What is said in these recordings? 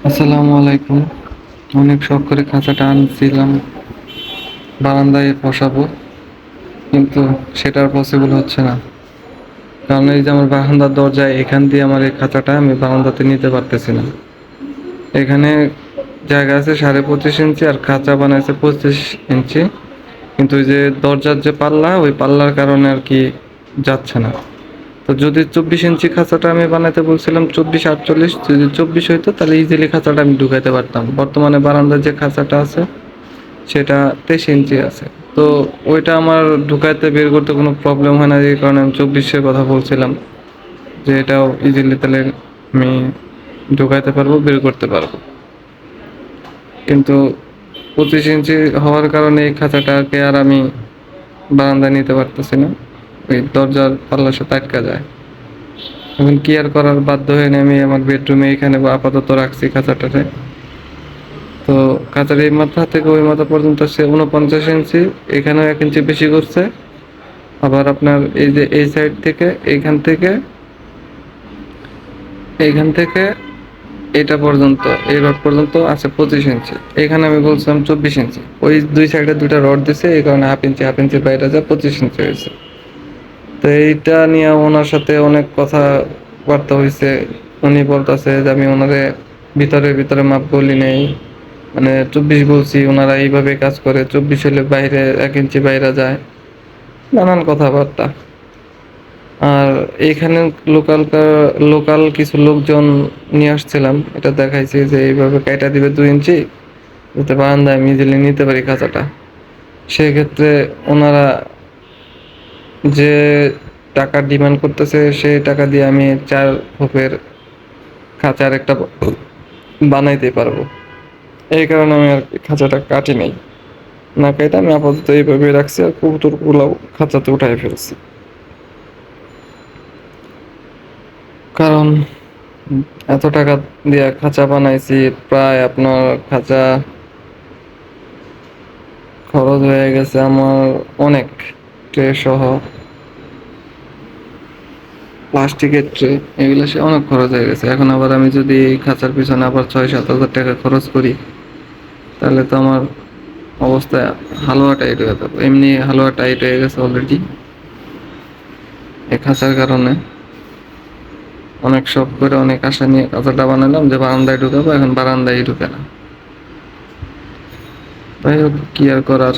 আসসালামু আলাইকুম। অনেক শখ করে খাঁচাটা আনছিলাম বারান্দায় বসাবো, কিন্তু সেটা আর পসিবল হচ্ছে না। কারণ এই যে আমার বারান্দার দরজায় এখান দিয়ে আমার এই খাঁচাটা আমি বারান্দাতে নিতে পারতেছি না। এখানে জায়গা আছে 25.5 ইঞ্চি আর খাঁচা বানাইছে 25 ইঞ্চি, কিন্তু ওই যে দরজার যে পাল্লা ওই পাল্লার কারণে আর কি যাচ্ছে না। তো যদি 24 ইঞ্চি খাঁচাটা আমি বানাইতে বলছিলাম, 24 48, যদি 24 হইতো তাহলে ইজিলি খাঁচাটা আমি ঢুকাইতে পারতাম। বর্তমানে বারান্দার যে খাঁচাটা আছে সেটা 23 ইঞ্চি আছে। তো ওইটা আমার ঢুকাইতে বের করতে কোনো প্রবলেম হয় না, এই কারণে আমি 24-এর কথা বলছিলাম যে এটাও ইজিলি তাহলে আমি ঢুকাইতে পারবো, বের করতে পারবো। কিন্তু 25 ইঞ্চি হওয়ার কারণে এই খাঁচাটাকে আর আমি বারান্দায় নিতে পারতেছি না, ওই দরজার পাল্লার সাথে আটকা যায়। এখন কি আর করার, বাধ্য হয়ে আমি আমার বেডরুমে এখানে আপাতত রাখছি খাঁচাটাতে। তো খাঁচার এই মাথা থেকে ওই মাথা পর্যন্ত সে 49 ইঞ্চি, এখানেও 1 ইঞ্চি বেশি করছে। আবার আপনার এই যে এই সাইড থেকে এইখান থেকে এটা পর্যন্ত, এই রড পর্যন্ত আছে 25 ইঞ্চি। এখানে আমি বলছিলাম 24 ইঞ্চি, ওই দুই সাইডে দুইটা রড দিছে, এই কারণে হাফ ইঞ্চি বাইরে যায় 25 ইঞ্চি হয়েছে। তো এইটা নিয়ে ওনার সাথে অনেক কথাবার্তা হয়েছে। উনি বলতেছে যে আমি ওনারে ভিতরে ভিতরে মাপ বলি নেই, মানে 24 বলছি, ওনারা এইভাবে কাজ করে, 24 হলে বাইরে 1 ইঞ্চি বাইরে যায়, নানান কথাবার্তা। আর এইখানে লোকাল লোকাল কিছু লোকজন নিয়ে আসছিলাম, এটা দেখাইছি যে এইভাবে কাইটা দিবে 2 ইঞ্চি, যাতে বারান্দায় আমি ইজিলি নিতে পারি খাঁচাটা। সেক্ষেত্রে ওনারা যে টাকা ডিমান্ড করতেছে সেই টাকা দিয়ে আমি 4 খোপের খাঁচার একটা বানাইতে পারবো। এই কারণে আমি আর কি খাঁচাটা কাটি নাই, না কেটে আমি আপাতত এইভাবে রাখছি, আর কবুতর গুলাও খাঁচাতে উঠাই ফেলছি। কারণ এত টাকা দিয়ে খাঁচা বানাইছি, প্রায় আপনার খাঁচা খরচ হয়ে গেছে আমার অনেক, ট্রে সহ, প্লাস্টিকের ট্রে, এগুলো সে অনেক খরচ হয়ে গেছে। এখন আবার আমি যদি এই খাঁচার পিছনে আবার 6-7 হাজার টাকা খরচ করি, তাহলে তো আমার অবস্থা হালুয়া টাইট হয়ে যাবে। এমনি হালুয়া টাইট হয়ে গেছে অলরেডি এই খাঁচার কারণে। অনেক শখ করে অনেক আশা নিয়ে খাঁচাটা বানালাম যে বারান্দায় ঢুকাবো, এখন বারান্দায় ঢুকে না। তাই হোক, কি আর করার,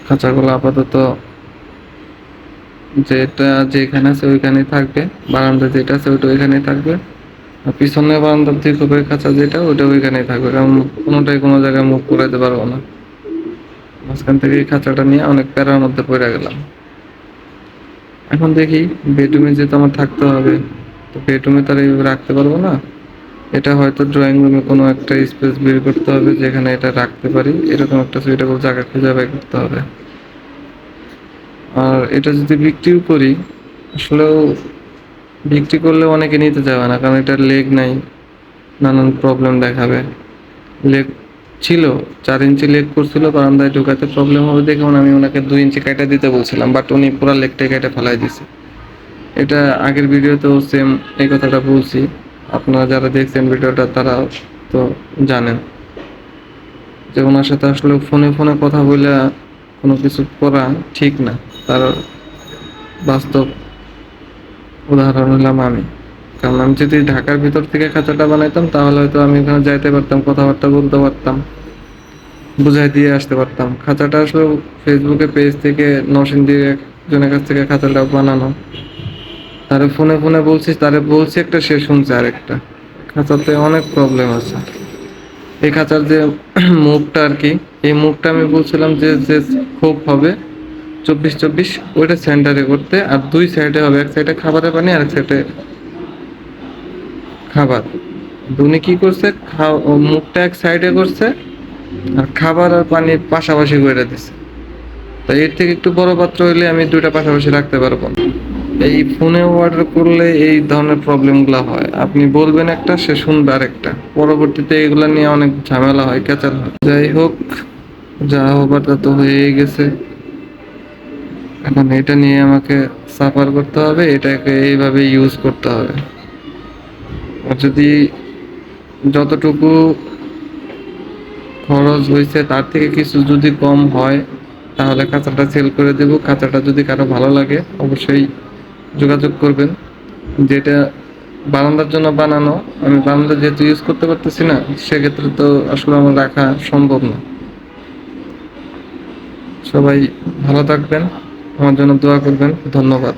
খাঁচাগুলো আপাতত যেটা যেখানে আছে ওইখানেই থাকবে, বারান্দা যেটা আছে ওইটা ওইখানেই থাকবে, আর পিছনে বারান্দার দিকে খাঁচা যেটা ওইটা ওইখানেই থাকবে, কারণ কোনোটাই কোনো জায়গায় মুভ করাইতে পারবো না। মাঝখান থেকে এই খাঁচাটা নিয়ে অনেক প্যারার মধ্যে পড়ে গেলাম। এখন দেখি, বেডরুমে যেহেতু আমার থাকতে হবে, তো বেডরুমে তার এইভাবে রাখতে পারবো না। এটা হয়তো ড্রয়িং রুমে কোনো একটা স্পেস বের করতে হবে যেখানে এটা রাখতে পারি, এরকম একটা সুইটেবল জায়গা খুঁজে বের করতে হবে। আর এটা যদি বিক্রিও করি, আসলেও বিক্রি করলে অনেকে নিতে চাবে না, কারণ এটার লেগ নাই, নানান প্রবলেম দেখাবে। লেগ ছিল, 4 ইঞ্চি লেগ করছিল, বারান্দায় ঢোকাতে প্রবলেম হবে দেখে আমি ওনাকে 2 ইঞ্চি কাটা দিতে বলছিলাম, বাট উনি পুরো লেগটাই কেটে ফেলাই দিছে। এটা আগের ভিডিওতেও সেম এই কথাটা বলছি, আপনারা যারা দেখছেন ভিডিওটা তারা তো জানেন যে ওনার সাথে আসলে ফোনে ফোনে কথা বলে কোনো কিছু করা ঠিক না। তার বাস্তব উদাহরণ হলাম আমি। কারণ আমি যদি ঢাকার ভিতর থেকে খাঁচাটা বানাইতাম, তাহলে হয়তো আমি ওখানে যাইতে পারতাম, কথাবার্তা বলতে পারতাম, বুঝাই দিয়ে আসতে পারতাম। খাঁচাটা আসলে ফেসবুকে পেজ থেকে নরসিংদীর একজনের কাছ থেকে খাঁচাটা বানানো, তারে ফোনে ফোনে বলছি, তারে বলছি একটা, সে শুনছে আরেকটা। খাঁচাতে অনেক প্রবলেম আছে। এই খাঁচার যে মুখটা আর কি, এই মুখটা আমি বলছিলাম যে যে খোপ হবে 24-24, ওইটা সেন্টারে করতে, আর দুই সাইডে হবে, এক সাইডে খাবারের পানি আর এক সাইডে খাবার। উনি কি করছে, মুখটা এক সাইডে করছে আর খাবার আর পানি পাশাপাশি করে দিছে। তাই এর থেকে একটু বড় পাত্র হইলে আমি দুইটা পাশাপাশি রাখতে পারবো না। এই ফোনে অর্ডার করলে এই ধরনের প্রবলেমগুলো হয়, আপনি বলবেন একটা, সে শুনবে আরেকটা, পরবর্তীতে এগুলা নিয়ে অনেক ঝামেলা হয়, ক্যাচাল হয়। যাই হোক, যা হবার তা তো হয়েই গেছে। এখন এটা নিয়ে আমাকে সাফার করতে হবে, এটাকে এইভাবে ইউজ করতে হবে। আর যদি যতটুকু খরচ হয়েছে তার থেকে কিছু যদি কম হয় তাহলে খাঁচাটা সেল করে দেব। খাঁচাটা যদি কারো ভালো লাগে অবশ্যই যোগাযোগ করবেন। যেটা বারান্দার জন্য বানানো, আমি বারান্দা যেহেতু ইউজ করতে পারতেছি না, সেক্ষেত্রে তো আসলে আমার রাখা সম্ভব না। সবাই ভালো থাকবেন, আমার জন্য দোয়া করবেন। ধন্যবাদ।